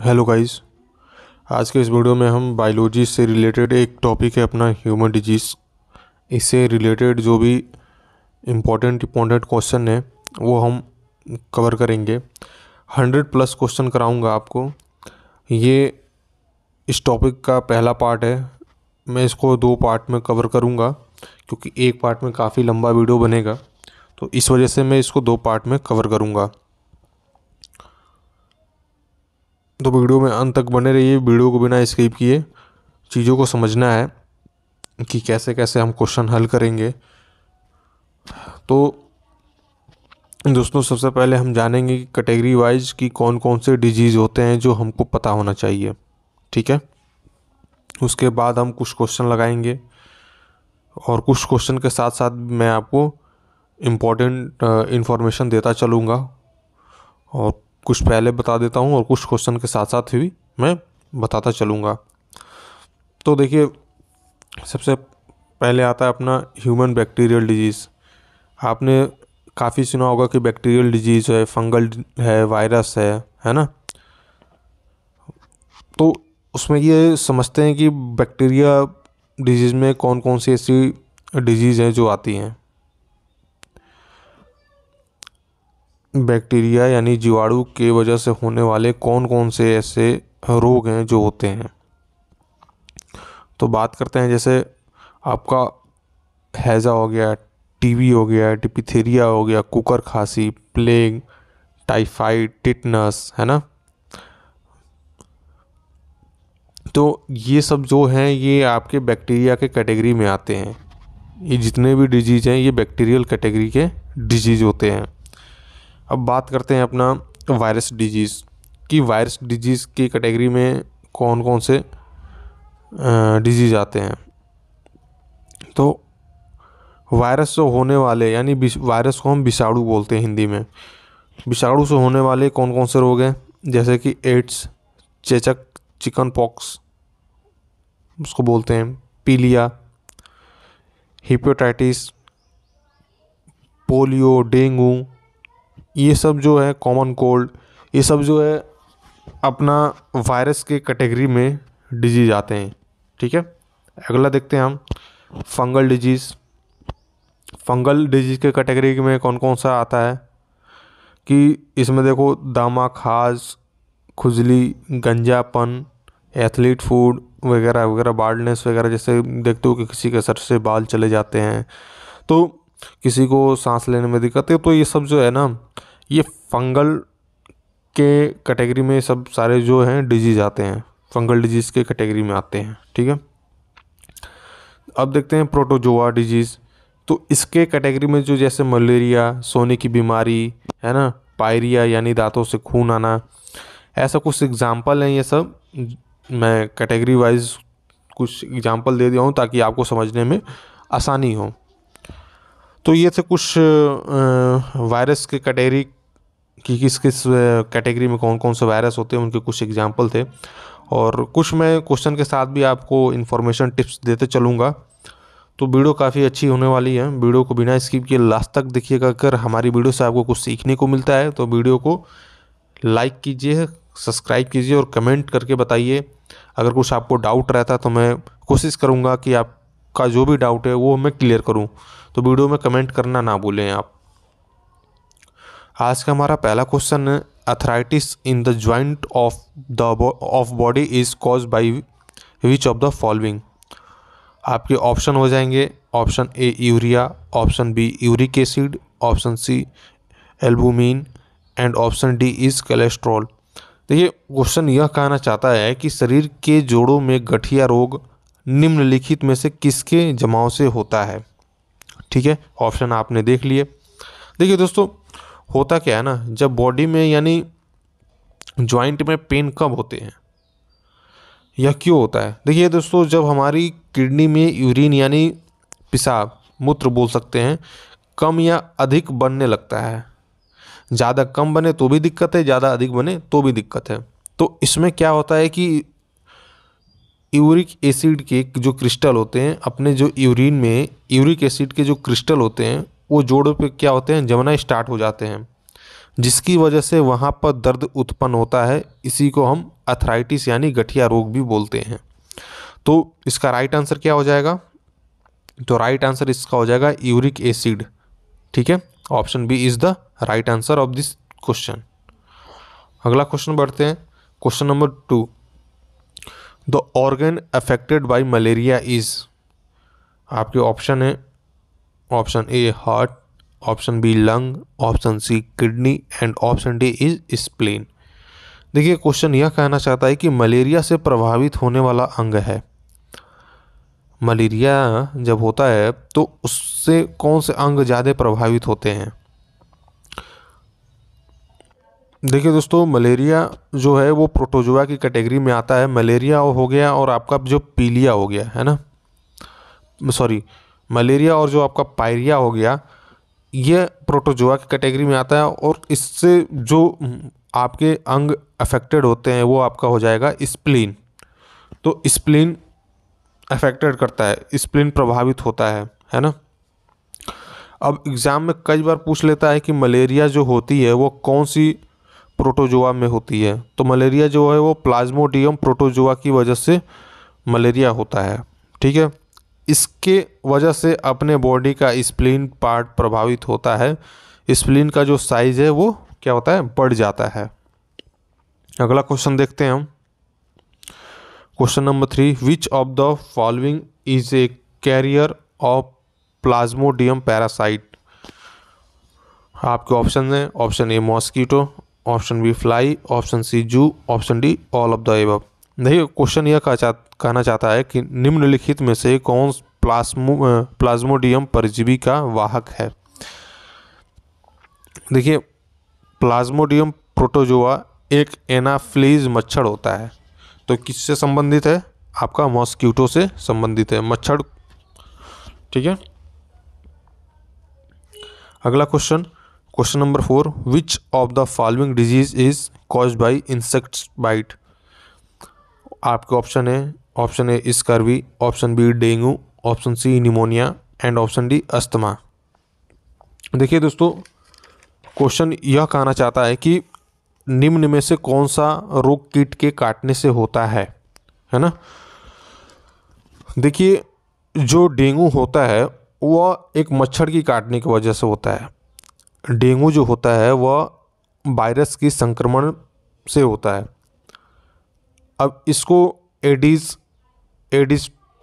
Hello guys. आज के इस वीडियो में हम बायोलॉजी से रिलेटेड एक टॉपिक है अपना ह्यूमन डिजीज़। इससे रिलेटेड जो भी इम्पोर्टेंट क्वेश्चन है वो हम कवर करेंगे। 100+ क्वेश्चन कराऊंगा आपको। ये इस टॉपिक का पहला पार्ट है। मैं इसको 2 पार्ट में कवर करूंगा क्योंकि एक पार्ट में काफ़ी लंबा वीडियो बनेगा, तो इस वजह से मैं इसको 2 पार्ट में कवर करूंगा। तो वीडियो में अंत तक बने रहिए। वीडियो को बिना स्किप किए चीज़ों को समझना है कि कैसे कैसे हम क्वेश्चन हल करेंगे। तो दोस्तों, सबसे पहले हम जानेंगे कि कैटेगरी वाइज कि कौन कौन से डिजीज़ होते हैं जो हमको पता होना चाहिए। ठीक है, उसके बाद हम कुछ क्वेश्चन लगाएंगे और कुछ क्वेश्चन के साथ साथ मैं आपको इम्पोर्टेंट इन्फॉर्मेशन देता चलूँगा, और कुछ पहले बता देता हूँ और कुछ क्वेश्चन के साथ साथ भी मैं बताता चलूँगा। तो देखिए, सबसे पहले आता है अपना ह्यूमन बैक्टीरियल डिजीज़। आपने काफ़ी सुना होगा कि बैक्टीरियल डिजीज़ है, फंगल है, वायरस है ना। तो उसमें ये समझते हैं कि बैक्टीरिया डिजीज़ में कौन कौन सी ऐसी डिजीज़ हैं जो आती हैं। बैक्टीरिया यानी जीवाणु के वजह से होने वाले कौन कौन से ऐसे रोग हैं जो होते हैं। तो बात करते हैं, जैसे आपका हैज़ा हो गया, टीबी हो गया, डिप्थीरिया हो गया, कुकर खांसी, प्लेग, टाइफाइड, टिटनस, है ना। तो ये सब जो हैं ये आपके बैक्टीरिया के कैटेगरी में आते हैं। ये जितने भी डिजीज़ हैं ये बैक्टीरियल कैटेगरी के डिजीज़ होते हैं। अब बात करते हैं अपना वायरस डिजीज़ कि वायरस डिजीज़ की कैटेगरी में कौन कौन से डिजीज़ आते हैं। तो वायरस से होने वाले यानी वायरस को हम विषाणु बोलते हैं हिंदी में। विषाणु से होने वाले कौन कौन से रोग हैं, जैसे कि एड्स, चेचक, चिकन पॉक्स उसको बोलते हैं, पीलिया, हेपेटाइटिस, पोलियो, डेंगू, ये सब जो है, कॉमन कोल्ड, ये सब जो है अपना वायरस के कैटेगरी में डिजीज आते हैं। ठीक है, अगला देखते हैं हम फंगल डिजीज़। फंगल डिजीज़ के कैटेगरी में कौन कौन सा आता है कि इसमें देखो दामा, खाज, खुजली, गंजापन, एथलीट फूड वगैरह वगैरह, बाल्डनेस वगैरह। जैसे देखते हो कि किसी के सर से बाल चले जाते हैं, तो किसी को सांस लेने में दिक्कत है, तो ये सब जो है ना ये फंगल के कैटेगरी में सब सारे जो हैं डिजीज़ आते हैं, फंगल डिजीज़ के कैटेगरी में आते हैं। ठीक है, अब देखते हैं प्रोटोजोआ डिजीज़। तो इसके कैटेगरी में जो जैसे मलेरिया, सोने की बीमारी, है ना, पायरिया यानी दांतों से खून आना, ऐसा कुछ एग्जाम्पल हैं। ये सब मैं कैटेगरी वाइज कुछ एग्जाम्पल दे दिया हूँ ताकि आपको समझने में आसानी हो। तो ये थे कुछ वायरस के कैटेगरी कि किस किस कैटेगरी में कौन कौन से वायरस होते हैं, उनके कुछ एग्जाम्पल थे। और कुछ मैं क्वेश्चन के साथ भी आपको इन्फॉर्मेशन टिप्स देते चलूँगा। तो वीडियो काफ़ी अच्छी होने वाली है। वीडियो को बिना स्किप किए लास्ट तक देखिएगा। अगर हमारी वीडियो से आपको कुछ सीखने को मिलता है तो वीडियो को लाइक कीजिए, सब्सक्राइब कीजिए और कमेंट करके बताइए। अगर कुछ आपको डाउट रहता तो मैं कोशिश करूँगा कि आपका जो भी डाउट है वो मैं क्लियर करूँ। तो वीडियो में कमेंट करना ना भूलें आप। आज का हमारा पहला क्वेश्चन है, arthritis in the joint of body is caused by which of the following. आपके ऑप्शन हो जाएंगे, option A urea, option B uric acid, option C albumin and option D is cholesterol. देखिए, क्वेश्चन यह कहना चाहता है कि शरीर के जोड़ों में गठिया रोग निम्नलिखित में से किसके जमाव से होता है। ठीक है, ऑप्शन आपने देख लिए। देखिए दोस्तों, होता क्या है ना, जब बॉडी में यानी जॉइंट में पेन कब होते हैं, यह क्यों होता है। देखिए दोस्तों, जब हमारी किडनी में यूरिन यानी पेशाब, मूत्र बोल सकते हैं, कम या अधिक बनने लगता है। ज़्यादा कम बने तो भी दिक्कत है, ज़्यादा अधिक बने तो भी दिक्कत है। तो इसमें क्या होता है कि यूरिक एसिड के जो क्रिस्टल होते हैं, अपने जो यूरिन में यूरिक एसिड के जो क्रिस्टल होते हैं वो जोड़ों पे क्या होते हैं, जमना स्टार्ट हो जाते हैं। जिसकी वजह से वहाँ पर दर्द उत्पन्न होता है, इसी को हम अर्थराइटिस यानी गठिया रोग भी बोलते हैं। तो इसका राइट आंसर क्या हो जाएगा? तो राइट आंसर इसका हो जाएगा यूरिक एसिड। ठीक है, option B is the right answer of this question. अगला क्वेश्चन बढ़ते हैं, question number 2। The organ affected by malaria is, आपके ऑप्शन है option A heart, option B lung, option C kidney and option D is spleen. देखिए question यह कहना चाहता है कि मलेरिया से प्रभावित होने वाला अंग है। मलेरिया जब होता है तो उससे कौन से अंग ज़्यादा प्रभावित होते हैं? देखिए दोस्तों, मलेरिया जो है वो प्रोटोजोआ की कैटेगरी में आता है। मलेरिया हो गया और आपका जो पीलिया हो गया है ना, सॉरी, मलेरिया और जो आपका पायरिया हो गया, ये प्रोटोजोआ की कैटेगरी में आता है। और इससे जो आपके अंग अफेक्टेड होते हैं वो आपका हो जाएगा स्प्लीन। तो स्प्लीन अफेक्टेड करता है, स्प्लीन प्रभावित होता है ना। अब एग्ज़ाम में कई बार पूछ लेता है कि मलेरिया जो होती है वो कौन सी प्रोटोजोआ में होती है। तो मलेरिया जो है वो प्लाज्मोडियम प्रोटोजोआ की वजह से मलेरिया होता है। ठीक है, इसके वजह से अपने बॉडी का स्प्लीन पार्ट प्रभावित होता है। स्प्लीन का जो साइज है वो क्या होता है, बढ़ जाता है। अगला क्वेश्चन देखते हैं हम, question number 3। Which of the following is a carrier of plasmodium parasite? आपके ऑप्शन है option A mosquito, option B fly, option C zoo, option D all of the above. देखिए क्वेश्चन यह कहना चाहता है कि निम्नलिखित में से कौन प्लाज्मोडियम परजीवी का वाहक है? देखिए प्लाज्मोडियम प्रोटोजोआ एक एनाफ्लीज मच्छर होता है। तो किससे संबंधित है? आपका मॉस्किटो से संबंधित है, मच्छर। ठीक है, अगला question, question number 4। Which of the following disease is caused by insects bite? आपके ऑप्शन है option A scurvy, option B dengue, option C pneumonia and option D asthma. देखिए दोस्तों, क्वेश्चन यह कहना चाहता है कि निम्न में से कौन सा रोग कीट के काटने से होता है ना। देखिए जो डेंगू होता है वह एक मच्छर की काटने की वजह से होता है। डेंगू जो होता है वह वायरस की संक्रमण से होता है। अब इसको एडिस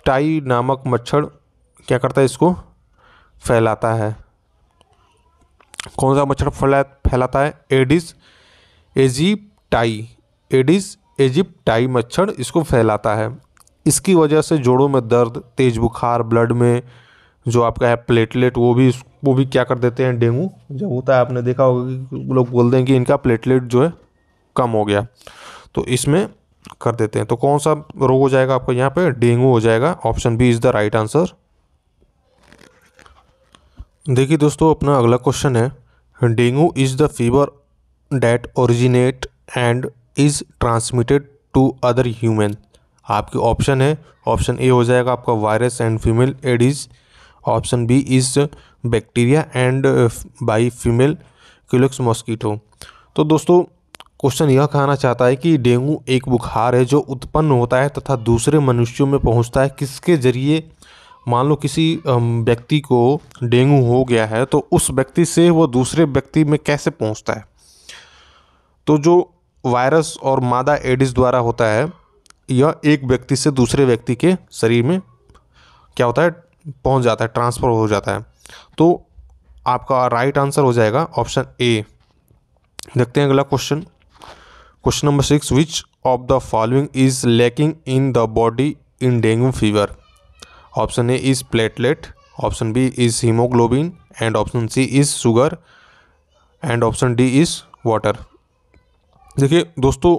टाई नामक मच्छर क्या करता है, इसको फैलाता है। कौन सा मच्छर फैलाता है? एडिस एजिप्टाई मच्छर इसको फैलाता है। इसकी वजह से जोड़ों में दर्द, तेज बुखार, ब्लड में जो आपका है प्लेटलेट, वो भी क्या कर देते हैं। डेंगू जब होता है आपने देखा होगा कि लोग बोलते हैं कि इनका प्लेटलेट जो है कम हो गया, तो इसमें कर देते हैं। तो कौन सा रोग हो जाएगा आपको यहाँ पे? डेंगू हो जाएगा। Option B is the right answer. देखिए दोस्तों, अपना अगला क्वेश्चन है, dengue is the fever that originate and is transmitted to other human. आपके ऑप्शन है ऑप्शन ए हो जाएगा आपका virus and female Aedes, option B is bacteria and by female Culex mosquito. तो दोस्तों क्वेश्चन यह कहना चाहता है कि डेंगू एक बुखार है जो उत्पन्न होता है तथा दूसरे मनुष्यों में पहुंचता है। किसके जरिए? मान लो किसी व्यक्ति को डेंगू हो गया है तो उस व्यक्ति से वो दूसरे व्यक्ति में कैसे पहुंचता है? तो जो वायरस और मादा एडिस द्वारा होता है, यह एक व्यक्ति से दूसरे व्यक्ति के शरीर में क्या होता है, पहुंच जाता है, ट्रांसफ़र हो जाता है। तो आपका राइट आंसर हो जाएगा ऑप्शन ए। देखते हैं अगला question, question number 6। Which of the following is lacking in the body in dengue fever? Option A is platelet, option B is haemoglobin and option C is sugar and option D is water. देखिए दोस्तों,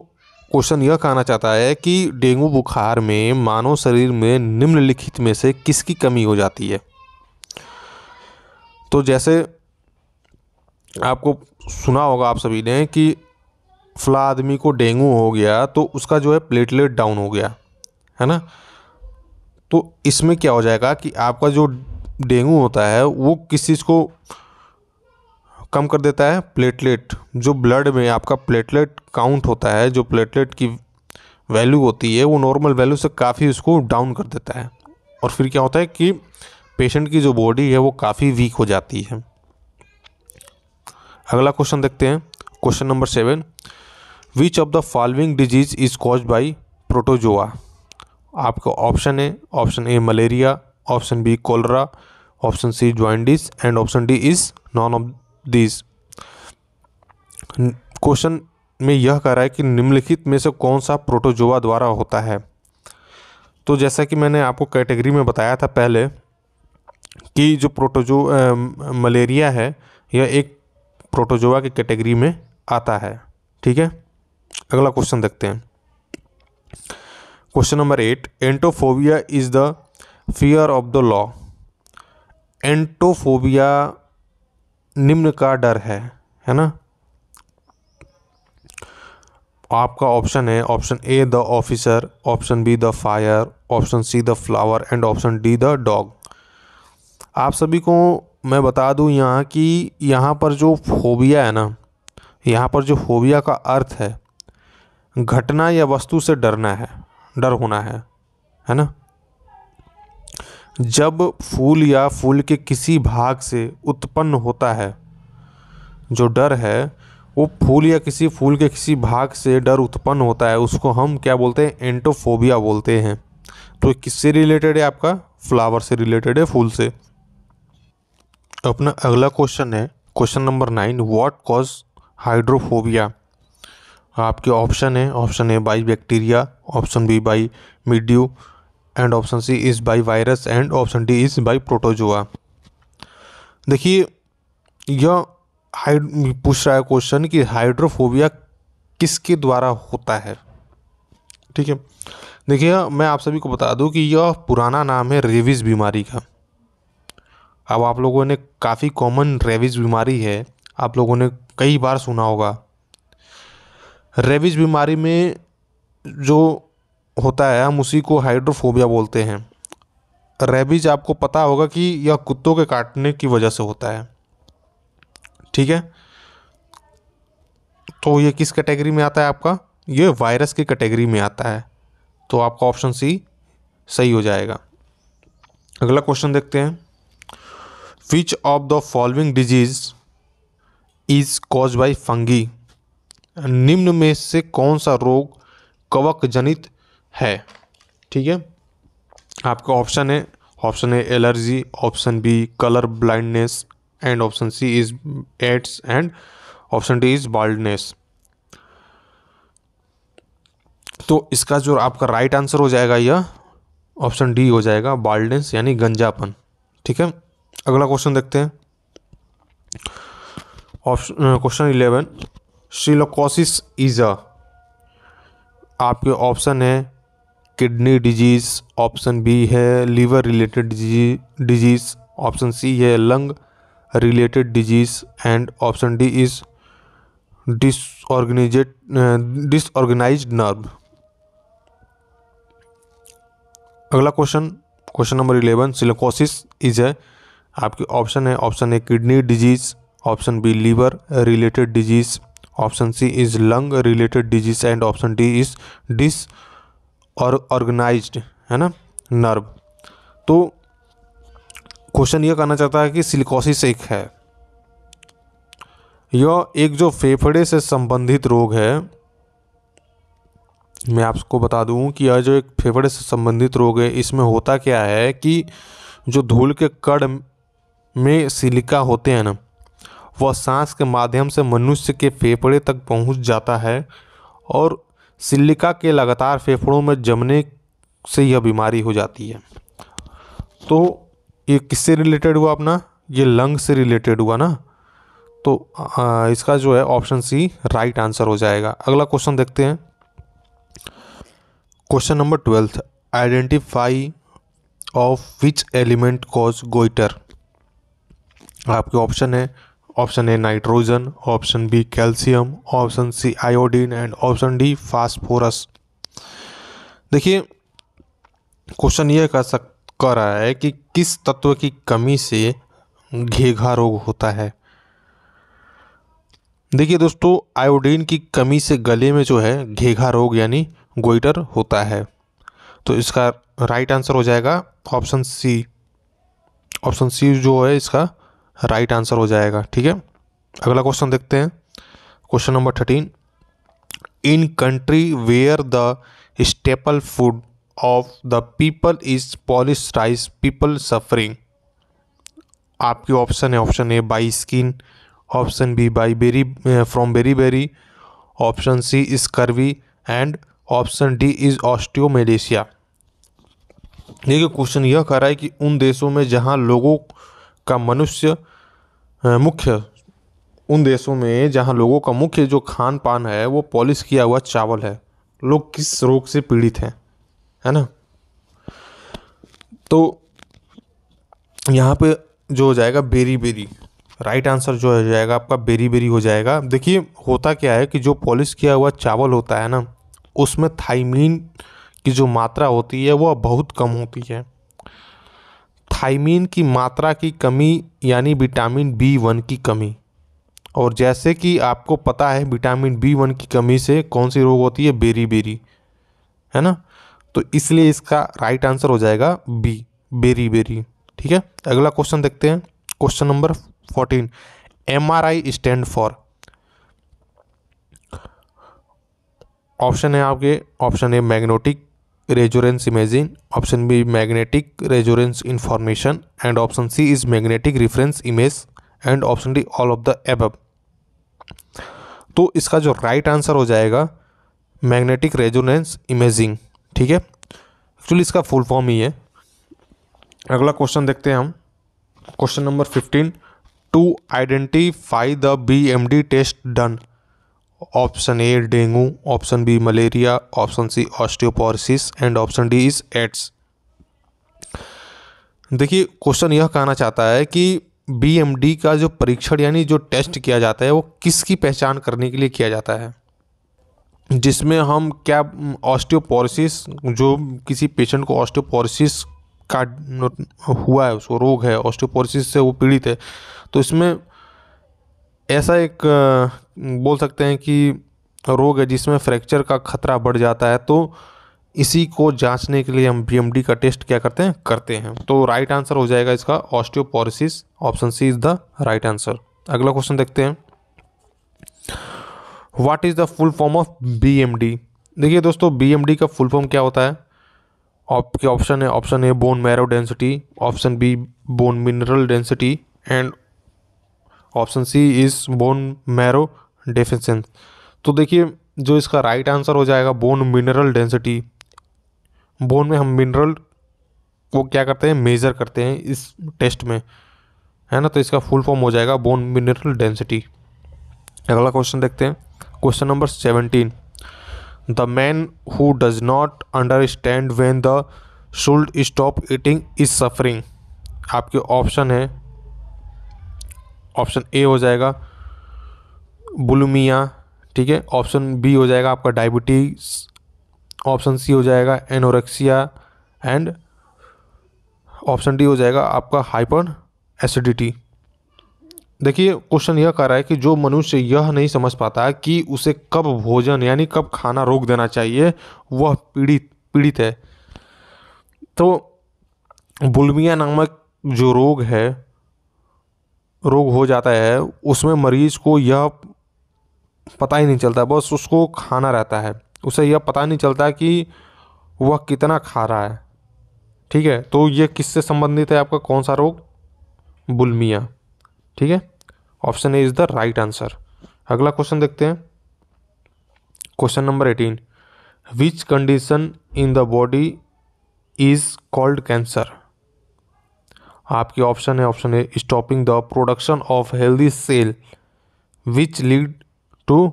question यह कहना चाहता है कि dengue बुखार में मानव शरीर में निम्नलिखित में से किसकी कमी हो जाती है? तो जैसे आपको सुना होगा आप सभी ने कि फला आदमी को डेंगू हो गया तो उसका जो है प्लेटलेट डाउन हो गया, है ना। तो इसमें क्या हो जाएगा कि आपका जो डेंगू होता है वो किस चीज़ को कम कर देता है प्लेटलेट, जो ब्लड में आपका प्लेटलेट काउंट होता है, जो प्लेटलेट की वैल्यू होती है वो नॉर्मल वैल्यू से काफ़ी उसको डाउन कर देता है, और फिर क्या होता है कि पेशेंट की जो बॉडी है वो काफ़ी वीक हो जाती है। अगला क्वेश्चन देखते हैं, question number 7, which of the following disease is caused by protozoa. आपका ऑप्शन है, option A malaria, option B cholera, option C jaundice and option D is none of this. Question में यह कह रहा है कि निम्नलिखित में से कौन सा प्रोटोजोआ द्वारा होता है। तो जैसा कि मैंने आपको कैटेगरी में बताया था पहले कि जो मलेरिया है यह एक प्रोटोजोआ की कैटेगरी में आता है। ठीक है, अगला क्वेश्चन देखते हैं, question number 8, entophobia is the fear of the law. Entophobia निम्न का डर है ना। आपका ऑप्शन है, option A the officer, option B the fire, option C the flower and option D the dog. आप सभी को मैं बता दूं यहाँ कि यहाँ पर जो फोबिया है ना, यहाँ पर जो फोबिया का अर्थ है घटना या वस्तु से डरना है, डर होना है ना। जब फूल या फूल के किसी भाग से उत्पन्न होता है जो डर है, वो फूल या किसी फूल के किसी भाग से डर उत्पन्न होता है, उसको हम क्या बोलते हैं, एंटोफोबिया बोलते हैं। तो किससे रिलेटेड है, आपका फ्लावर से रिलेटेड है, फूल से। अपना अगला क्वेश्चन है, question number 9, what cause hydrophobia. आपके ऑप्शन है, option A by bacteria, option B by mildew and option C is by virus and option D is by protozoa. देखिए यह पूछ रहा है क्वेश्चन कि हाइड्रोफोबिया किसके द्वारा होता है। ठीक है, देखिए मैं आप सभी को बता दूं कि यह पुराना नाम है रेबीज बीमारी का। अब आप लोगों ने काफ़ी कॉमन रेबीज बीमारी है, आप लोगों ने कई बार सुना होगा। रेबीज बीमारी में जो होता है हम उसी को हाइड्रोफोबिया बोलते हैं। रेबीज आपको पता होगा कि यह कुत्तों के काटने की वजह से होता है। ठीक है, तो ये किस कैटेगरी में आता है, आपका ये वायरस की कैटेगरी में आता है। तो आपका ऑप्शन सी सही हो जाएगा। अगला क्वेश्चन देखते हैं, विच of the following disease is cause by fungi. निम्न में से कौन सा रोग कवक जनित है। ठीक है, आपका ऑप्शन है, option A allergy, option B colour blindness and option C is AIDS and option D is baldness. तो इसका जो आपका राइट आंसर हो जाएगा यह ऑप्शन डी हो जाएगा, बाल्डनेस यानी गंजापन। ठीक है, अगला क्वेश्चन देखते हैं, क्वेश्चन 11, सिलिकोसिस इज अ। आपके ऑप्शन है किडनी डिजीज, ऑप्शन बी है liver related disease, option C है lung related disease and option D is disorganised nerve. अगला question, question number 11, silicosis is है। आपके ऑप्शन है, option A kidney disease, option B liver related disease, option C is lung related disease and option D is disorganised है ना nerve. तो question ये कहना चाहता है कि सिलिकोसिस एक है, यह एक जो फेफड़े से संबंधित रोग है। मैं आपको बता दूं कि यह जो एक फेफड़े से संबंधित रोग है, इसमें होता क्या है कि जो धूल के कण में सिलिका होते हैं ना, वह सांस के माध्यम से मनुष्य के फेफड़े तक पहुंच जाता है और सिलिका के लगातार फेफड़ों में जमने से यह बीमारी हो जाती है। तो ये किससे रिलेटेड हुआ अपना, ये लंग से रिलेटेड हुआ ना। तो इसका जो है ऑप्शन सी राइट आंसर हो जाएगा। अगला क्वेश्चन देखते हैं, question number 12, identify of which element cause goitre. आपके ऑप्शन है, option A nitrogen, option B calcium, option C iodine and option D phosphorus. देखिए क्वेश्चन ये कह रहा है कि किस तत्व की कमी से घेघा रोग होता है। देखिए दोस्तों, आयोडीन की कमी से गले में जो है घेघा रोग यानी गोइटर होता है। तो इसका राइट आंसर हो जाएगा ऑप्शन सी। ऑप्शन सी जो है इसका राइट आंसर हो जाएगा। ठीक है, अगला क्वेश्चन देखते हैं। Question number 13, in country where the staple food of the people is polished rice people suffering. आपके ऑप्शन है, option A by skin, option B by berry from berry berry, option C is curvy and option D is osteomalacia. देखिए question यह कह रहा है कि उन देशों में जहां लोगों का मुख्य उन देशों में जहां लोगों का मुख्य जो खान पान है वो पॉलिश किया हुआ चावल है, लोग किस रोग से पीड़ित हैं, है ना। तो यहाँ पे जो हो जाएगा बेरी बेरी, राइट आंसर जो हो जाएगा आपका बेरी बेरी हो जाएगा। देखिए होता क्या है कि जो पॉलिश किया हुआ चावल होता है ना, उसमें थाइमीन की जो मात्रा होती है वह बहुत कम होती है। थाइमीन की मात्रा की कमी यानी विटामिन B1 की कमी, और जैसे कि आपको पता है विटामिन B1 की कमी से कौन सी रोग होती है, बेरी बेरी, है ना। तो इसलिए इसका राइट आंसर हो जाएगा बी, बेरी बेरी। ठीक है, अगला क्वेश्चन देखते हैं। Question number 14, MRI stand for. Option है आपके, option A magnetic resonance imaging, option B magnetic resonance information and option C is magnetic reference image and option D all of the above. तो इसका जो right answer हो जाएगा magnetic resonance imaging. ठीक है, actually इसका फुल फॉर्म ही है। अगला क्वेश्चन देखते हैं हम। Question number 15, to identify the BMD test done. Option A dengue, option B malaria, option C osteoporosis and option D is AIDS. देखिए क्वेश्चन यह कहना चाहता है कि BMD का जो परीक्षण यानी जो टेस्ट किया जाता है वो किसकी पहचान करने के लिए किया जाता है, जिसमें हम क्या ऑस्टियोपोरोसिस, जो किसी पेशेंट को ऑस्टियोपोरोसिस का हुआ है, उसको रोग है ऑस्टियोपोरोसिस से वो पीड़ित है, तो इसमें ऐसा एक बोल सकते हैं कि रोग है जिसमें फ्रैक्चर का खतरा बढ़ जाता है, तो इसी को जांचने के लिए हम BMD का टेस्ट क्या करते हैं। तो राइट आंसर हो जाएगा इसका osteoporosis, option C is the right answer. अगला क्वेश्चन देखते हैं, what is the full form of BMD। देखिए दोस्तों BMD का फुल फॉर्म क्या होता है। आपके ऑप्शन है, option A bone marrow density, option B bone mineral density and option C is bone marrow deficiency. तो देखिए जो इसका राइट आंसर हो जाएगा बोन मिनरल डेंसिटी। बोन में हम मिनरल को क्या करते हैं, मेजर करते हैं इस टेस्ट में, है ना। तो इसका फुल फॉर्म हो जाएगा बोन मिनरल डेंसिटी। अगला क्वेश्चन देखते हैं। Question number 17, the man who does not understand when the should stop eating is suffering. आपके ऑप्शन है, ऑप्शन ए हो जाएगा बुलिमिया, ठीक है, ऑप्शन बी हो जाएगा आपका डायबिटीज, ऑप्शन सी हो जाएगा एनोरेक्सिया एंड ऑप्शन डी हो जाएगा आपका हाइपर एसिडिटी। देखिए क्वेश्चन यह कह रहा है कि जो मनुष्य यह नहीं समझ पाता कि उसे कब भोजन यानी कब खाना रोक देना चाहिए, वह पीड़ित है। तो बुलिमिया नामक जो रोग हो जाता है, उसमें मरीज को यह पता ही नहीं चलता, बस उसको खाना रहता है, उसे यह पता नहीं चलता कि वह कितना खा रहा है। ठीक है, तो ये किससे संबंधित है, आपका कौन सा रोग, बुलिमिया। ठीक है, option A is the right answer. अगला क्वेश्चन देखते हैं। Question number 18, which condition in the body is called cancer. आपके ऑप्शन है, option A stopping the production of healthy cell which lead to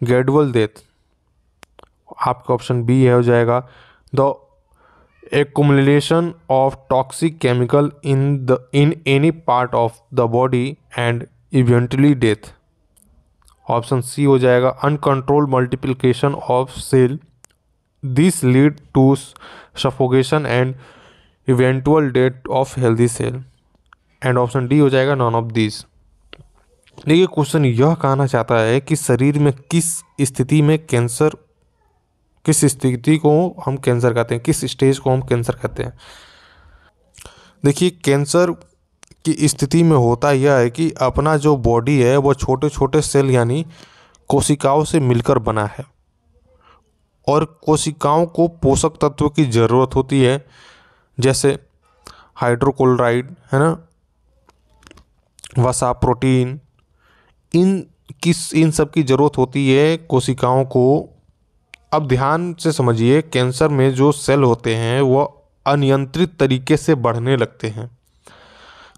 gradual death. आपका option B है हो जाएगा the accumulation of toxic chemical in any part of the body and eventually death। Option C हो जाएगा uncontrolled multiplication of cell this lead to suffocation and eventual death of healthy cell and option D हो जाएगा none of this. देखिए question यह कहना चाहता है कि शरीर में किस स्थिति को हम कैंसर कहते हैं, किस स्टेज को हम कैंसर कहते हैं। देखिए कैंसर की स्थिति में होता यह है कि अपना जो बॉडी है वो छोटे छोटे सेल यानी कोशिकाओं से मिलकर बना है और कोशिकाओं को पोषक तत्व की ज़रूरत होती है, जैसे हाइड्रोक्लोराइड है ना, वसा, प्रोटीन, इन सब की ज़रूरत होती है कोशिकाओं को। अब ध्यान से समझिए, कैंसर में जो सेल होते हैं वो अनियंत्रित तरीके से बढ़ने लगते हैं।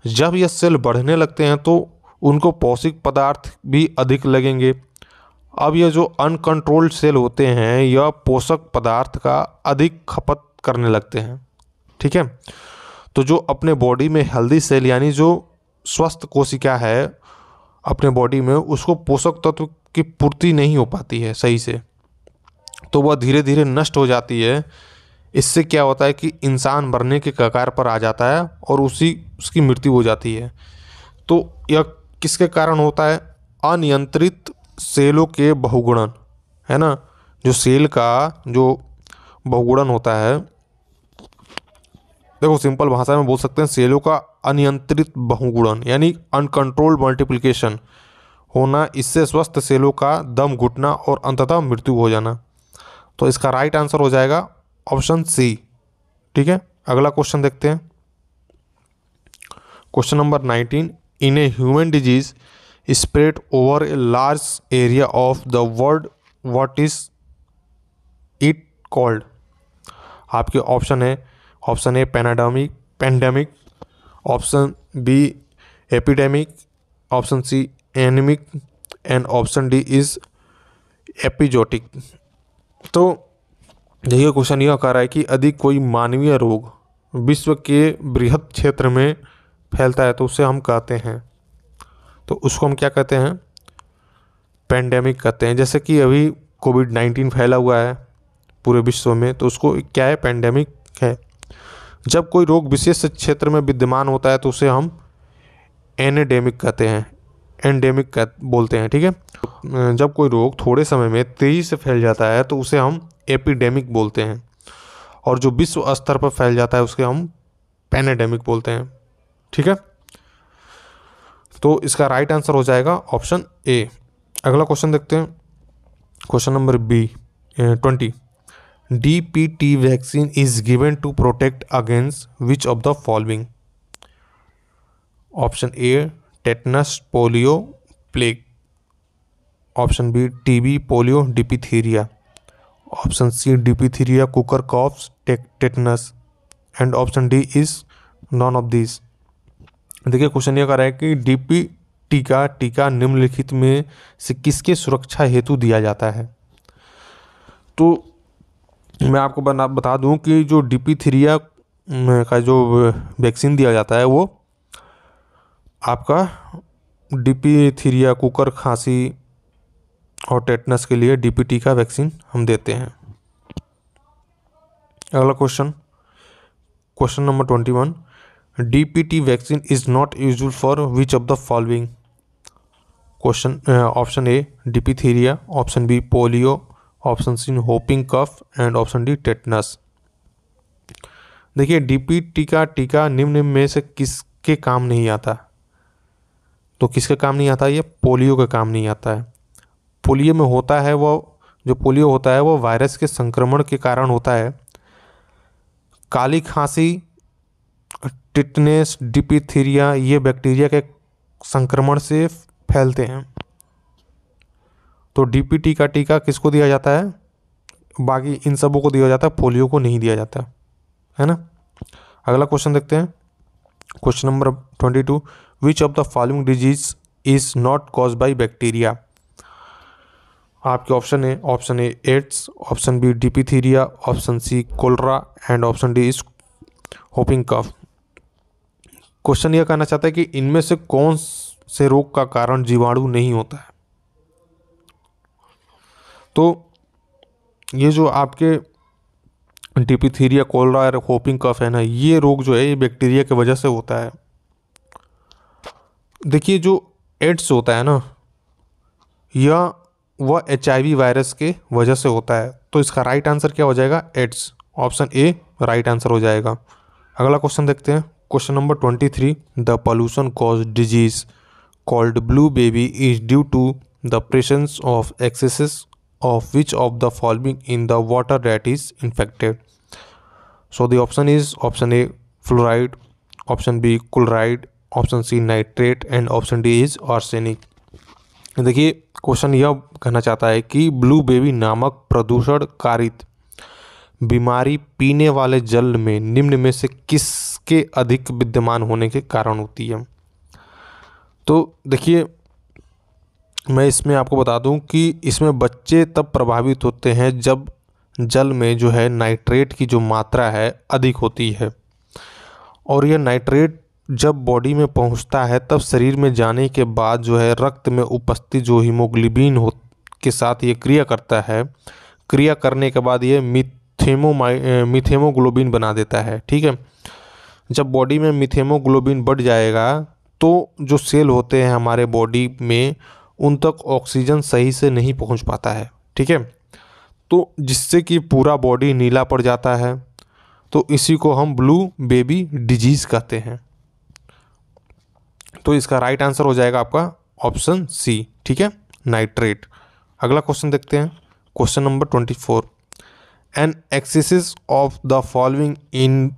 जब ये सेल बढ़ने लगते हैं तो उनको पौष्टिक पदार्थ भी अधिक लगेंगे। अब ये जो अनकंट्रोल्ड सेल होते हैं यह पोषक पदार्थ का अधिक खपत करने लगते हैं। ठीक है, तो जो अपने बॉडी में हेल्दी सेल यानी जो स्वस्थ कोशिका है अपने बॉडी में, उसको पोषक तत्व की पूर्ति नहीं हो पाती है सही से, तो वह धीरे धीरे नष्ट हो जाती है। इससे क्या होता है कि इंसान मरने के कगार पर आ जाता है और उसकी मृत्यु हो जाती है। तो यह किसके कारण होता है? अनियंत्रित सेलों के बहुगुणन, है ना। जो सेल का जो बहुगुणन होता है, देखो सिंपल भाषा में बोल सकते हैं, सेलों का अनियंत्रित बहुगुणन यानी अनकंट्रोल्ड मल्टीप्लिकेशन होना, इससे स्वस्थ सेलों का दम घुटना और अंततः मृत्यु हो जाना। तो इसका राइट आंसर हो जाएगा ऑप्शन सी। ठीक है, अगला क्वेश्चन देखते हैं। Question number 19, in a human disease spread over a large area of the world, what is it called? आपके ऑप्शन है, option A pandemic, option B epidemic, option C anaemic and option D is epizootic. तो देखिए question यह कह रहा है कि यदि कोई मानवीय रोग विश्व के बृहद क्षेत्र में फैलता है तो उसे हम कहते हैं, तो उसको हम क्या कहते हैं? पेंडेमिक कहते हैं। जैसे कि अभी कोविड-19 फैला हुआ है पूरे विश्व में, तो उसको क्या है? पेंडेमिक है। जब कोई रोग विशेष क्षेत्र में विद्यमान होता है तो उसे हम एनेडेमिक कहते हैं, एंडेमिक बोलते हैं। ठीक है, जब कोई रोग थोड़े समय में तेज़ी से फैल जाता है तो उसे हम एपिडेमिक बोलते हैं, और जो विश्व स्तर पर फैल जाता है उसके हम पैनेडेमिक बोलते हैं। ठीक है, तो इसका राइट आंसर हो जाएगा ऑप्शन ए। अगला क्वेश्चन देखते हैं, question number 20, DPT vaccine is given to protect against which of the following? Option A tetanus, polio, plague, option B TB, polio, diphtheria, option C diphtheria, cooker coughs, tetanus and option D is none of this. देखिए question ये कह रहा है कि DPT का टीका निम्नलिखित में से किसके सुरक्षा हेतु दिया जाता है? तो मैं आपको बता दूं कि जो डिप्थीरिया का जो वैक्सीन दिया जाता है वो आपका डिप्थीरिया, कुकर खांसी और टेटनस के लिए DPT का वैक्सीन हम देते हैं। अगला question number 21, DPT vaccine is not useful for which of the following? Question option A diphtheria, option B polio, option C whooping cough and option D tetanus. देखिए DPT का टीका निम्न में से किसके काम नहीं आता? तो किसके काम नहीं आता? ये पोलियो के काम नहीं आता है। पोलियो में होता है पोलियो होता है वो वायरस के संक्रमण के कारण होता है। काली खांसी, टिटनेस, डिप्थीरिया ये बैक्टीरिया के संक्रमण से फैलते हैं। तो DPT का टीका किसको दिया जाता है? बाकी इन सबों को दिया जाता है, पोलियो को नहीं दिया जाता है ना। अगला क्वेश्चन देखते हैं, question number 22, which of the following disease is not cause by bacteria? आपके ऑप्शन है, option A AIDS, option B diphtheria, option C cholera and option D is whooping cough. Question यह कहना चाहता है कि इनमें से कौन से रोग का कारण जीवाणु नहीं होता है? तो ये जो आपके डिप्थीरिया, कोलरा और होपिंग कफ है ना, ये रोग जो है ये बैक्टीरिया की वजह से होता है। देखिए जो एड्स होता है ना, यह वह HIV वायरस के वजह से होता है। तो इसका राइट आंसर क्या हो जाएगा? AIDS. Option A right answer हो जाएगा। अगला क्वेश्चन देखते हैं, question number 23। The pollution cause disease called blue baby is due to the presence of excesses of which of the following in the water that is infected? So the option is option A fluoride, option B chloride, option C nitrate and option D is arsenic। देखिए question यह कहना चाहता है कि blue baby नामक प्रदूषण कारित बीमारी पीने वाले जल में निम्न में से किसके अधिक विद्यमान होने के कारण होती है। तो देखिए मैं इसमें आपको बता दूं कि इसमें बच्चे तब प्रभावित होते हैं जब जल में जो है नाइट्रेट की जो मात्रा है अधिक होती है, और यह नाइट्रेट जब बॉडी में पहुंचता है तब शरीर में जाने के बाद जो है रक्त में उपस्थित जो हीमोग्लोबिन हो के साथ ये क्रिया करता है। क्रिया करने के बाद ये मिथेमोग्लोबिन बना देता है। ठीक है, जब बॉडी में मिथेमोग्लोबिन बढ़ जाएगा तो जो सेल होते हैं हमारे बॉडी में उन तक ऑक्सीजन सही से नहीं पहुंच पाता है। ठीक है, तो जिससे कि पूरा बॉडी नीला पड़ जाता है। तो इसी को हम ब्लू बेबी डिजीज़ कहते हैं। तो इसका राइट आंसर हो जाएगा आपका ऑप्शन सी। ठीक है, नाइट्रेट। अगला क्वेश्चन देखते हैं, question number 24। An excesses of the following in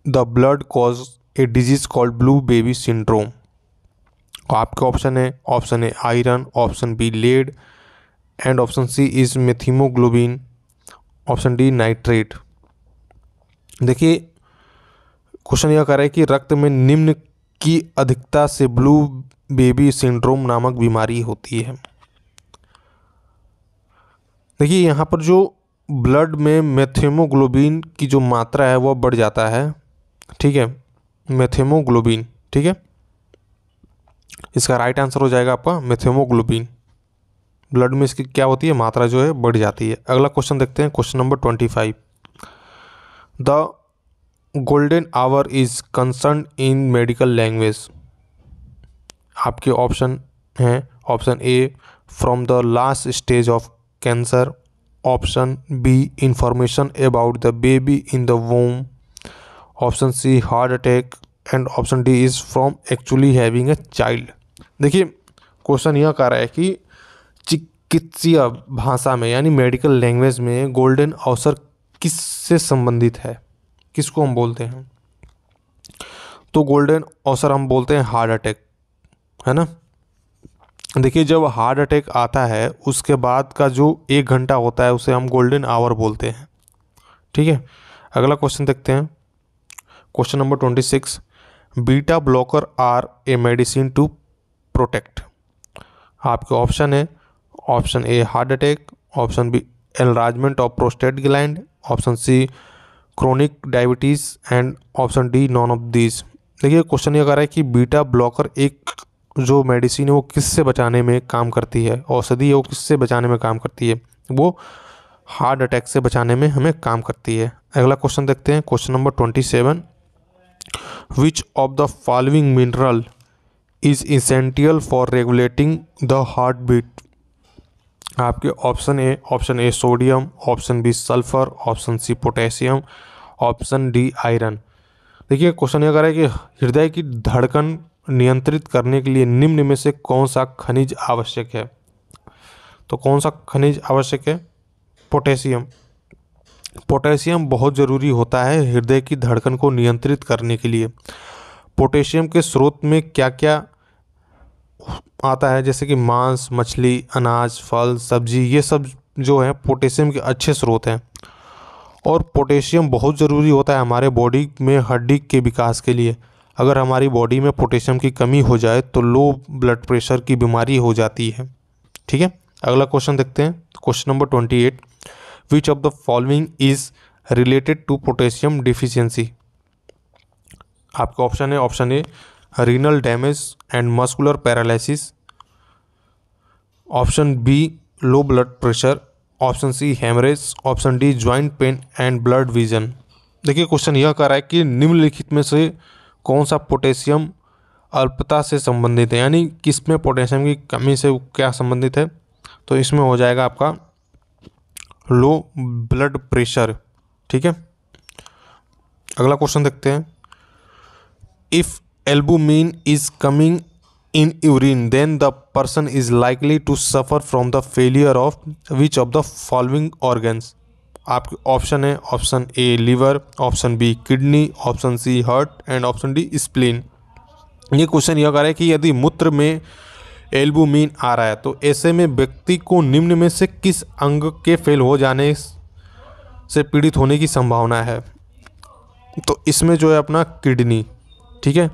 the blood cause a disease called blue baby syndrome. आपके option A iron, option B lead and option C is methemoglobin, option D nitrate. देखिए question यह कह रहा है कि रक्त में निम्न की अधिकता से ब्लू बेबी सिंड्रोम नामक बीमारी होती है। देखिए यहाँ पर जो ब्लड में मेथिमोग्लोबिन की जो मात्रा है वह बढ़ जाता है। ठीक है, मेथिमोग्लोबिन। ठीक है, इसका राइट आंसर हो जाएगा आपका मेथिमोग्लोबिन। ब्लड में इसकी क्या होती है, मात्रा जो है बढ़ जाती है। अगला क्वेश्चन देखते हैं, question number 25। The golden hour is concern in medical language. आपके ऑप्शन हैं, option A from the last stage of cancer, option B information about the baby in the womb, option C heart attack and option D is from actually having a child. देखिए question यह कह रहा है कि चिकित्सीय भाषा में यानी मेडिकल लैंग्वेज में गोल्डन अवसर किससे संबंधित है, किसको हम बोलते हैं। तो गोल्डन अवसर हम बोलते हैं हार्ट अटैक, है ना। देखिए जब हार्ट अटैक आता है उसके बाद का जो 1 घंटा होता है उसे हम गोल्डन आवर बोलते हैं। ठीक है, अगला क्वेश्चन देखते हैं, question number 26। Beta blocker are a medicine to protect. आपके ऑप्शन है, option A heart attack, option B enlargement of prostate gland, option C chronic diabetes and option D none of this. देखिए question ये कह रहा है कि beta blocker एक जो मेडिसिन है वो किससे बचाने में काम करती है, औषधि है वो किससे बचाने में काम करती है, वो हार्ट अटैक से बचाने में हमें काम करती है। अगला क्वेश्चन देखते हैं, question number 27। Which of the following mineral is essential for regulating the heart beat. आपके option A sodium, option B sulphur, option C potassium, option D iron. देखिए क्वेश्चन यह कह रहा है कि हृदय की धड़कन नियंत्रित करने के लिए निम्न में से कौन सा खनिज आवश्यक है। तो कौन सा खनिज आवश्यक है, पोटेशियम। पोटेशियम बहुत ज़रूरी होता है हृदय की धड़कन को नियंत्रित करने के लिए। पोटेशियम के स्रोत में क्या क्या आता है, जैसे कि मांस, मछली, अनाज, फल, सब्जी, ये सब जो है पोटेशियम के अच्छे स्रोत हैं। और पोटेशियम बहुत ज़रूरी होता है हमारे बॉडी में हड्डी के विकास के लिए। अगर हमारी बॉडी में पोटेशियम की कमी हो जाए तो लो ब्लड प्रेशर की बीमारी हो जाती है। ठीक है, अगला क्वेश्चन देखते हैं, question number 28। Which of the following is related to potassium deficiency. आपका ऑप्शन है, option A renal damage and muscular paralysis, option B low blood pressure, option C haemorrhage, option D joint pain and blurred vision. देखिए question यह कह रहा है कि निम्नलिखित में से कौन सा पोटेशियम अल्पता से संबंधित है, यानी किस में पोटेशियम की कमी से क्या संबंधित है, तो इसमें हो जाएगा आपका लो ब्लड प्रेशर। ठीक है, अगला क्वेश्चन देखते हैं। If albumin is coming in urine then the person is likely to suffer from the failure of which of the following organs. आपके ऑप्शन है, option A liver, option B kidney, option C heart and option D spleen. ये question यह कर रहा है कि यदि मूत्र में एल्बुमिन आ रहा है तो ऐसे में व्यक्ति को निम्न में से किस अंग के फेल हो जाने से पीड़ित होने की संभावना है। तो इसमें जो है अपना किडनी। ठीक है,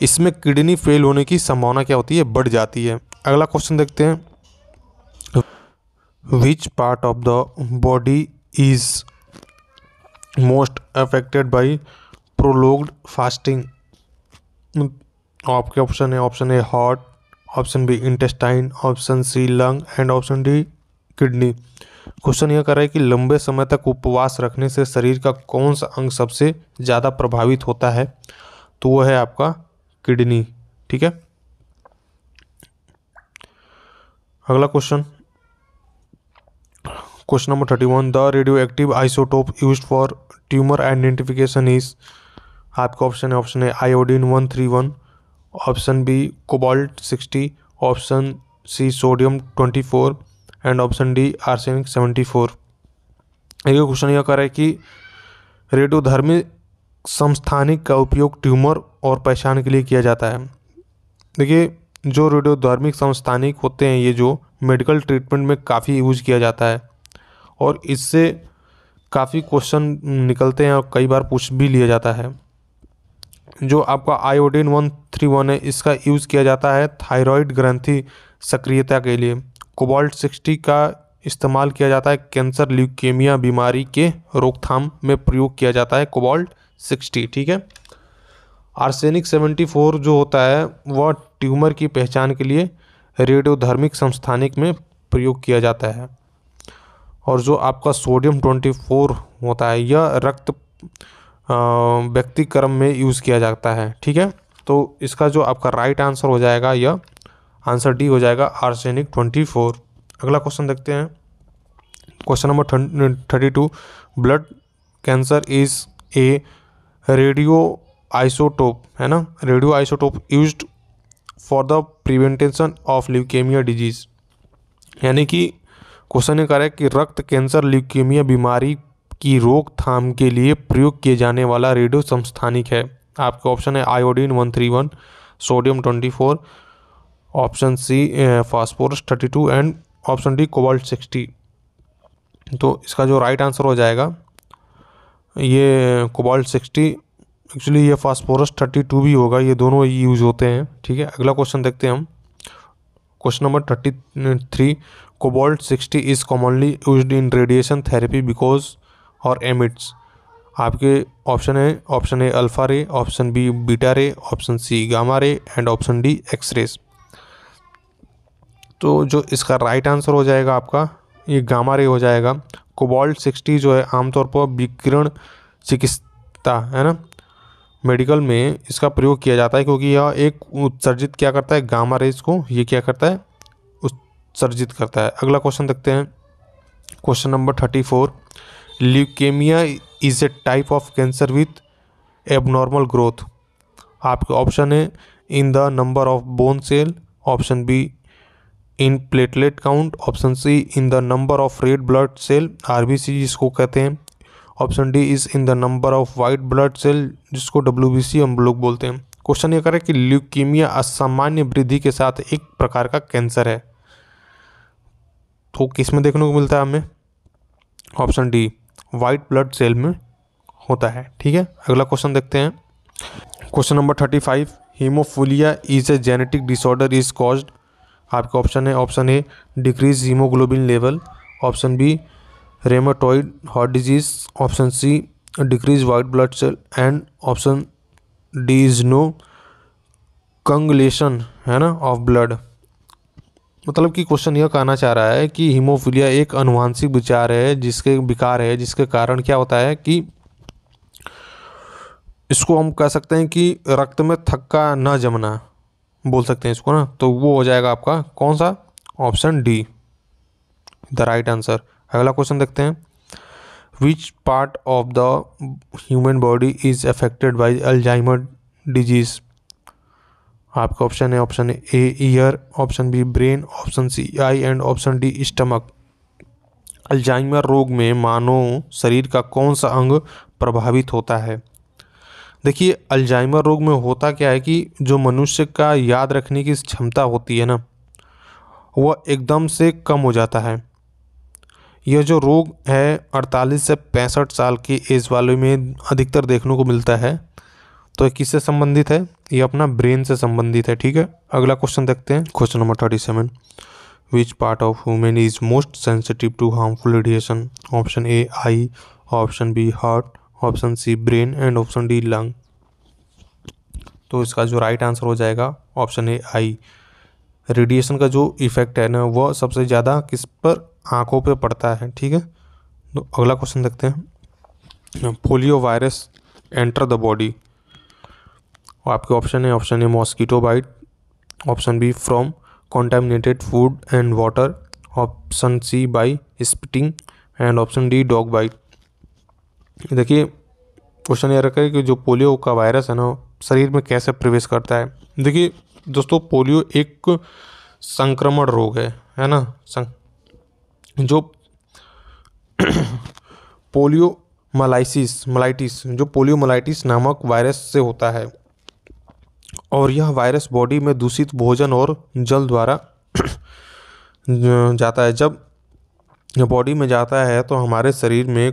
इसमें किडनी फेल होने की संभावना क्या होती है, बढ़ जाती है। अगला क्वेश्चन देखते हैं। Which part of the body is most affected by prolonged fasting. आपके ऑप्शन है, option A heart, option B intestine, option C lung and option D kidney. Question यह कर रहा है कि लंबे समय तक उपवास रखने से शरीर का कौन सा अंग सबसे ज़्यादा प्रभावित होता है, तो वो है आपका किडनी। ठीक है, अगला question, question number 31। The radio active isotope used for tumour identification is. आपका ऑप्शन है, option A iodine 131, option B cobalt 60, option C sodium 24 and option D arsenic 74। ये क्वेश्चन यह कर रहा है कि रेडियोधर्मी समस्थानिक का उपयोग ट्यूमर और पहचान के लिए किया जाता है। देखिए, जो रेडियोधर्मिक समस्थानिक होते हैं ये जो मेडिकल ट्रीटमेंट में काफ़ी यूज किया जाता है और इससे काफ़ी क्वेश्चन निकलते हैं और कई बार पूछ भी लिया जाता है। जो आपका आयोडीन 131 है इसका यूज़ किया जाता है थायराइड ग्रंथि सक्रियता के लिए। कोबाल्ट 60 का इस्तेमाल किया जाता है कैंसर ल्यूकेमिया बीमारी के रोकथाम में प्रयोग किया जाता है कोबाल्ट 60। ठीक है, आर्सेनिक 74 जो होता है वह ट्यूमर की पहचान के लिए रेडियोधर्मिक समस्थानिक में प्रयोग किया जाता है। और जो आपका सोडियम 24 होता है यह रक्त व्यक्तिक्रम में यूज़ किया जाता है। ठीक है, तो इसका जो आपका राइट आंसर हो जाएगा यह आंसर डी हो जाएगा आर्सेनिक 24। अगला क्वेश्चन देखते हैं। Question number 32। Blood cancer is a radio isotope, है ना, radio isotope used for the prevention of leukaemia disease. यानी कि क्वेश्चन ये कह रहा है कि रक्त कैंसर ल्यूकेमिया बीमारी की रोकथाम के लिए प्रयोग किए जाने वाला रेडियो समस्थानिक है। आपके ऑप्शन है iodine 131, sodium 24, option C phosphorus 32 and option D cobalt 60। तो इसका जो राइट आंसर हो जाएगा ये कोबाल्ट 60। एक्चुअली ये फास्फोरस 32 भी होगा, ये दोनों यूज होते हैं। ठीक है, अगला क्वेश्चन देखते हैं हम। Question number 33। Cobalt 60 is commonly used in radiation therapy because और एमिट्स। आपके ऑप्शन है, option A alpha ray, option B beta ray, option C gamma ray and option D X rays. तो जो इसका राइट आंसर हो जाएगा आपका ये गामा रे हो जाएगा। कोबाल्ट 60 जो है आमतौर पर विकिरण चिकित्सा, है ना, मेडिकल में इसका प्रयोग किया जाता है क्योंकि यह एक उत्सर्जित क्या करता है, गामा रेज को ये क्या करता है, उत्सर्जित करता है। अगला क्वेश्चन देखते हैं। Question number 34। Leukaemia is a type of cancer with abnormal growth. आपके ऑप्शन है in the number of bone cell, option B in platelet count, option C in the number of red blood cell RBC जिसको कहते हैं, option D is in the number of white blood cell जिसको WBC हम लोग बोलते हैं। Question ये करे कि ल्यूकीमिया असामान्य वृद्धि के साथ एक प्रकार का कैंसर है, तो किस में देखने को मिलता है हमें, option D white blood cell में होता है। ठीक है, अगला क्वेश्चन देखते हैं। Question number 35। Haemophilia is a genetic disorder is caused. आपका ऑप्शन है, option A decrease haemoglobin level, option B rheumatoid heart disease, option C decrease white blood cell and option D is no coagulation, है ना, of blood. मतलब कि question यह कहना चाह रहा है कि हीमोफीलिया एक अनुवांशिक विकार है जिसके कारण क्या होता है कि इसको हम कह सकते हैं कि रक्त में थक्का न जमना, बोल सकते हैं इसको ना, तो वो हो जाएगा आपका कौन सा, option D the right answer. अगला क्वेश्चन देखते हैं, which part of the human body is affected by Alzheimer disease. आपका ऑप्शन है, option A ear, option B brain, option C eye and option D stomach. Alzheimer रोग में मानव शरीर का कौन सा अंग प्रभावित होता है। देखिए अल्जाइमर रोग में होता क्या है कि जो मनुष्य का याद रखने की क्षमता होती है ना, वह एकदम से कम हो जाता है। यह जो रोग है 48 से 65 साल की एज वाले में अधिकतर देखने को मिलता है। तो ये किससे संबंधित है, ये अपना ब्रेन से संबंधित है। ठीक है, अगला क्वेश्चन देखते हैं, question number 37, which part of human is most sensitive to harmful radiation. Option A eye, option B heart, option C brain and option D lung. तो इसका जो राइट आंसर हो जाएगा ऑप्शन ए आई। रेडिएशन का जो effect है ना, वह सबसे ज़्यादा किस पर, आंखों पे पड़ता है। ठीक है, तो अगला क्वेश्चन देखते हैं, polio virus enter the body. आपके ऑप्शन है, option A mosquito bite, option B from contaminated food and water, option C by spitting and option D dog bite. देखिए क्वेश्चन ये रखा है कि जो पोलियो का वायरस है ना, शरीर में कैसे प्रवेश करता है। देखिए दोस्तों, पोलियो एक संक्रमण रोग है ना, जो पोलियो मलाइटिस जो पोलियोमाइलाइटिस नामक वायरस से होता है, और यह वायरस बॉडी में दूषित भोजन और जल द्वारा जाता है। जब यह बॉडी में जाता है तो हमारे शरीर में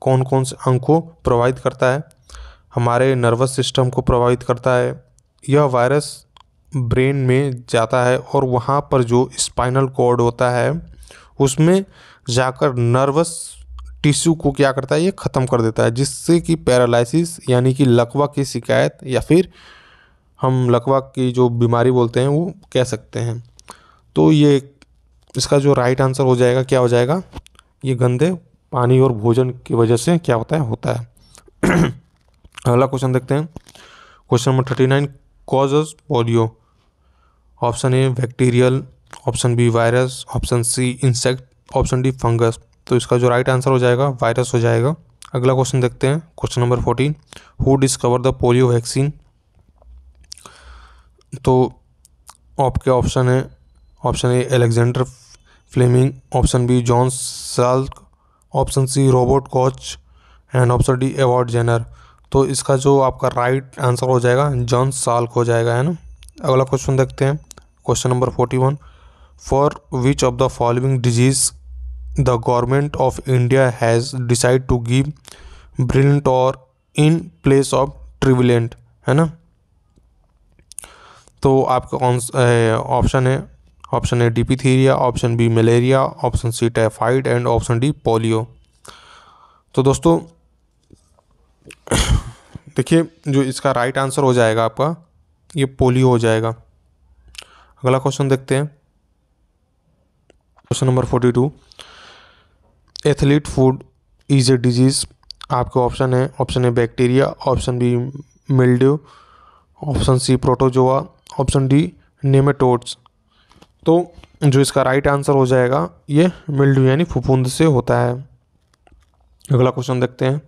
कौन कौन से अंग को प्रभावित करता है, हमारे नर्वस सिस्टम को प्रभावित करता है। यह वायरस ब्रेन में जाता है और वहाँ पर जो स्पाइनल कॉर्ड होता है उसमें जाकर नर्वस टिश्यू को क्या करता है, ये ख़त्म कर देता है, जिससे कि पैरालिसिस यानी कि लकवा की शिकायत, या फिर हम लकवा की जो बीमारी बोलते हैं वो कह सकते हैं। तो ये इसका जो राइट आंसर हो जाएगा, क्या हो जाएगा, ये गंदे पानी और भोजन की वजह से क्या होता है। अगला क्वेश्चन देखते हैं, question number 39, causes polio. Option A bacterial, option B virus, option C insect, option D fungus. तो इसका जो राइट आंसर हो जाएगा वायरस हो जाएगा। अगला क्वेश्चन देखते हैं, question number 14, who discover the polio vaccine. तो आपके ऑप्शन है, option A Alexander Fleming, option B John Salk, option C Robert Koch and option D Edward Jenner. तो इसका जो आपका राइट आंसर हो जाएगा जॉन साल्क हो जाएगा, है ना। अगला क्वेश्चन देखते हैं, question number 41, for which of the following disease the government of India has decide to give brilliant और इन प्लेस ऑफ ट्रिविलेंट, है ना। तो आपका ऑप्शन है, option A diphtheria, option B malaria, option C typhoid and option D polio. तो दोस्तों देखिए जो इसका राइट आंसर हो जाएगा आपका, ये पोलियो हो जाएगा। अगला क्वेश्चन देखते हैं, question number 42, athlete foot is a disease. आपके ऑप्शन है, option A bacteria, option B mildew, option C protozoa, option D nematodes. तो जो इसका राइट आंसर हो जाएगा ये मिल्ड्यू यानी फफूंद से होता है। अगला क्वेश्चन देखते हैं,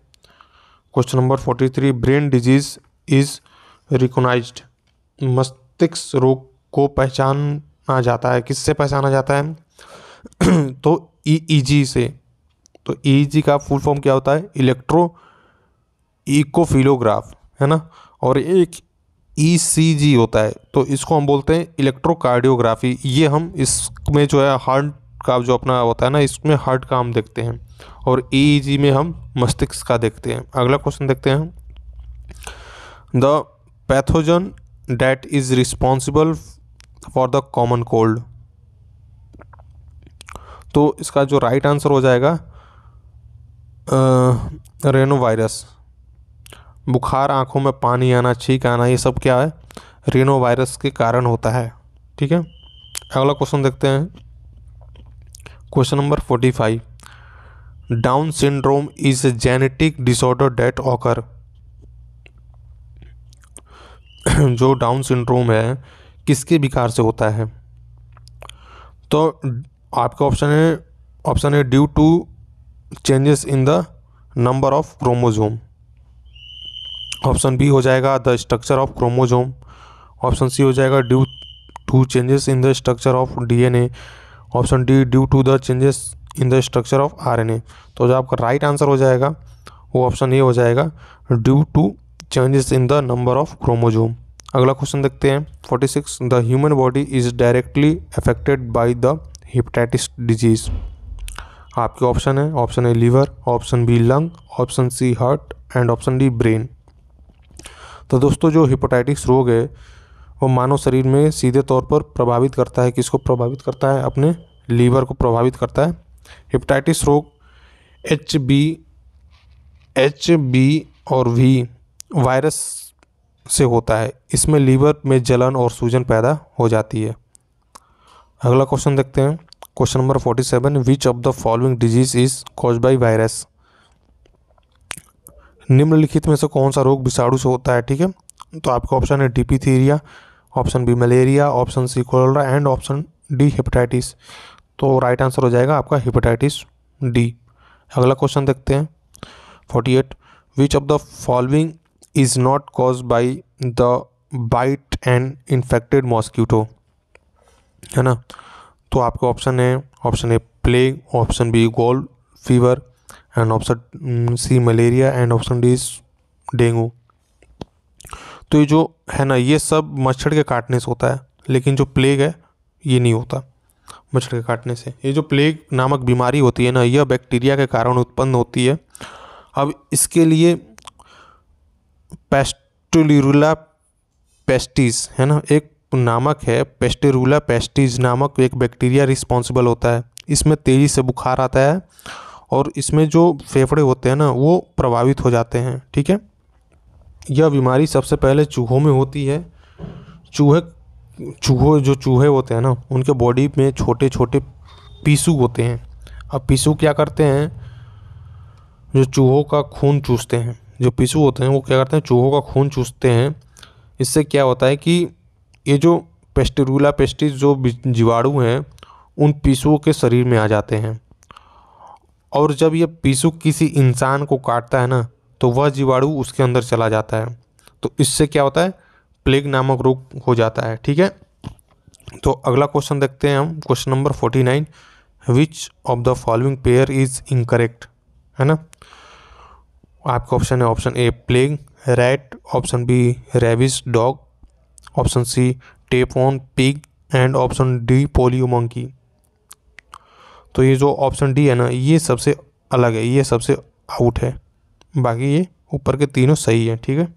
question number 43, brain disease is recognised. मस्तिष्क रोग को पहचाना जाता है, किससे पहचाना जाता है, तो ईईजी से। तो ईईजी का फुल फॉर्म क्या होता है, इलेक्ट्रो इकोफिलोग्राफ, है ना। और एक ईसीजी होता है, तो इसको हम बोलते हैं इलेक्ट्रोकार्डियोग्राफी। ये हम इसमें जो है हार्ट का जो अपना होता है ना, इसमें हार्ट का हम देखते हैं, और ईईजी में हम मस्तिष्क का देखते हैं। अगला क्वेश्चन देखते हैं, the pathogen that is responsible for the common cold. तो इसका जो राइट आंसर हो जाएगा रेनो वायरस। बुखार, आंखों में पानी आना, छींक आना, ये सब क्या है, रेनो वायरस के कारण होता है। ठीक है, अगला क्वेश्चन देखते हैं, question number 45, Down syndrome is a genetic disorder that occur. जो डाउन सिंड्रोम है, किसके विकार से होता है? तो आपका ऑप्शन है due to changes in the number of chromosome. Option B हो जाएगा the structure of chromosome. Option C हो जाएगा due to changes in the structure of DNA. Option D due to the changes in the structure of RNA. तो जो आपका right answer हो जाएगा वो ऑप्शन ए हो जाएगा due to changes in the number of chromosome. अगला question देखते हैं 46। The human body is directly affected by the hepatitis disease. आपके option A liver, option B lung, option C heart and option D brain. तो दोस्तों जो hepatitis रोग है वो मानव शरीर में सीधे तौर पर प्रभावित करता है। किसको प्रभावित करता है? अपने लीवर को प्रभावित करता है। हेपेटाइटिस रोग एच बी और वी वायरस से होता है। इसमें लीवर में जलन और सूजन पैदा हो जाती है। अगला क्वेश्चन देखते हैं question number 47। Which of the following disease is caused by virus. निम्नलिखित में से कौन सा रोग विषाणु से होता है? ठीक है, तो आपका ऑप्शन है diphtheria, option B malaria, option C cholera and option D hepatitis. तो राइट आंसर हो जाएगा आपका हेपेटाइटिस डी। अगला क्वेश्चन देखते हैं 48। Which of the following is not caused by the bite and infected mosquito, है ना? तो आपका option A plague, option B gold fever and option C malaria and option D dengue. तो ये जो है ना ये सब मच्छर के काटने से होता है, लेकिन जो प्लेग है ये नहीं होता मच्छर के काटने से। ये जो प्लेग नामक बीमारी होती है ना यह बैक्टीरिया के कारण उत्पन्न होती है। अब इसके लिए पेस्टोलिरुला पेस्टिस, है ना, एक नामक है पेस्टेरुला पेस्टिस नामक एक बैक्टीरिया रिस्पॉन्सिबल होता है। इसमें तेज़ी से बुखार आता है और इसमें जो फेफड़े होते हैं ना वो प्रभावित हो जाते हैं। ठीक है, यह बीमारी सबसे पहले चूहों में होती है। चूहे होते हैं ना उनके बॉडी में छोटे छोटे पीसू होते हैं। अब पीसू क्या करते हैं? जो चूहों का खून चूसते हैं। जो पीसू होते हैं वो क्या करते हैं? चूहों का खून चूसते हैं। इससे क्या होता है कि ये जो पेस्टेरुला पेस्टिस जो जीवाणु हैं उन पीसूओं के शरीर में आ जाते हैं, और जब ये पीसू किसी इंसान को काटता है ना तो वह जीवाणु उसके अंदर चला जाता है। तो इससे क्या होता है? प्लेग नामक रोग हो जाता है। ठीक है, तो अगला क्वेश्चन देखते हैं हम question number 49। Which of the following pair is incorrect, है ना? आपका option A plague rat, option B rabies dog, option C tapeworm pig and option D polio monkey. तो ये जो ऑप्शन डी है ना ये सबसे अलग है, ये सबसे आउट है, बाकी ये ऊपर के तीनों सही है। ठीक है,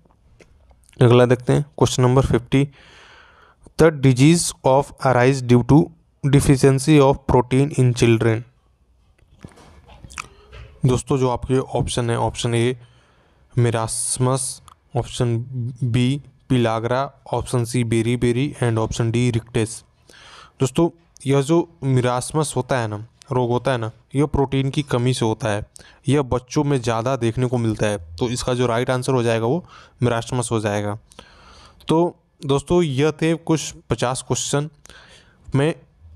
अगला देखते हैं question number 50। The disease of arise due to deficiency of protein in children. दोस्तों जो आपके ऑप्शन है option A marasmus, option B pellagra, option C beri and option D rickets. दोस्तों यह जो मिरास्मस होता है ना रोग होता है ना यह प्रोटीन की कमी से होता है। यह बच्चों में ज़्यादा देखने को मिलता है। तो इसका जो राइट आंसर हो जाएगा वो मिरास्मस हो जाएगा। तो दोस्तों यह थे कुछ 50 क्वेश्चन। मैं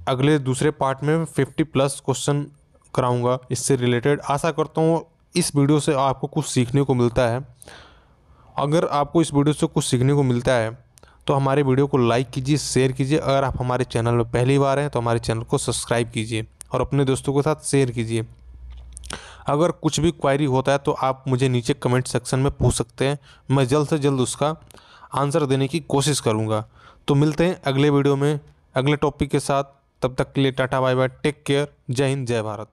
अगले दूसरे पार्ट में 50+ क्वेश्चन कराऊंगा इससे रिलेटेड। आशा करता हूँ इस वीडियो से आपको कुछ सीखने को मिलता है। अगर आपको इस वीडियो से कुछ सीखने को मिलता है तो हमारे वीडियो को लाइक कीजिए, शेयर कीजिए। अगर आप हमारे चैनल में पहली बार हैं तो हमारे चैनल को सब्सक्राइब कीजिए और अपने दोस्तों के साथ शेयर कीजिए। अगर कुछ भी क्वायरी होता है तो आप मुझे नीचे कमेंट सेक्शन में पूछ सकते हैं, मैं जल्द से जल्द उसका आंसर देने की कोशिश करूँगा। तो मिलते हैं अगले वीडियो में अगले टॉपिक के साथ। तब तक के लिए tata bye bye, take care, जय हिंद जय भारत।